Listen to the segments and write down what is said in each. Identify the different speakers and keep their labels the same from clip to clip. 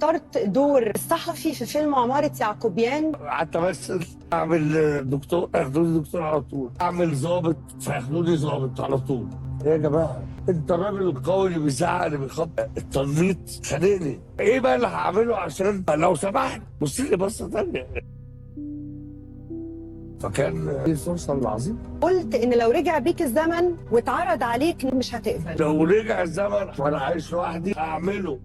Speaker 1: اخترت دور الصحفي في فيلم عمارة يعقوبيان.
Speaker 2: قعدت امثل اعمل دكتور، ياخدوني دكتور على طول، اعمل ضابط فياخدوني ضابط على طول. يا جماعه انت الراجل القوي اللي بيزعق اللي بيخبط التنميط خانقني، ايه بقى اللي هعمله عشان لو سمحت بص لي بصه ثانيه. فكان دي الفرصه العظيمه.
Speaker 1: قلت ان لو رجع بيك الزمن واتعرض عليك مش هتقبل.
Speaker 2: لو رجع الزمن وانا عايش لوحدي هعمله،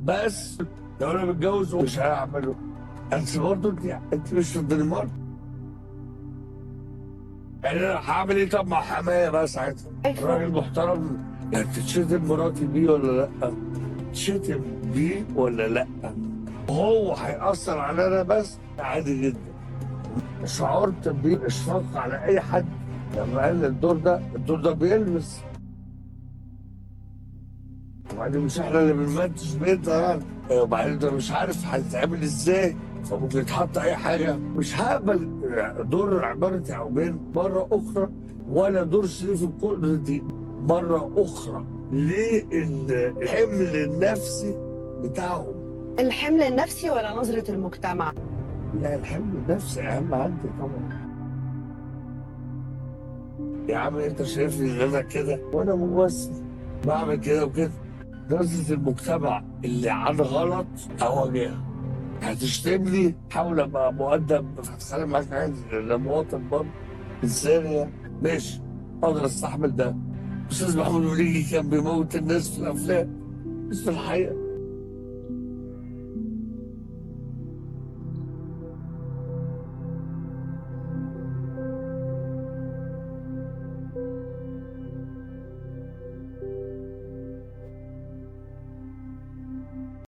Speaker 2: بس لو انا متجوز مش هعمله. انت برضه انت مش في الدنمارك. يعني انا هعمل ايه طب مع حمايه بقى ساعتها؟ راجل محترم، يعني تتشتم مراتي بيه ولا لا؟ تتشتم بيه ولا لا؟ هو هيأثر على انا بس عادي جدا. شعرت بإشفاق على اي حد لما قال لي الدور ده بيلمس. وبعدين مش احنا اللي بنمنتج بيتنا يعني، وبعدين انت مش عارف هيتعمل ازاي، فممكن يتحط اي حاجه. مش هقبل دور عباره يعقوبيان مره اخرى، ولا دور شريف القدر دي مره اخرى. ليه الحمل النفسي بتاعهم؟
Speaker 1: الحمل النفسي ولا نظرة المجتمع؟
Speaker 2: لا، الحمل النفسي اهم عندي طبعا. يا عم انت شايفني ان انا كده وانا ممثل بعمل كده وكده. نظرة المجتمع اللي عن غلط اواجهها. هتشتمني حاول ابقى مؤدب، هتخانق معاك عادي لان انا مواطن برضه انسان، ماشي اقدر استحمل ده. استاذ محمود وليجي كان بيموت الناس في الافلام، بس في الحقيقه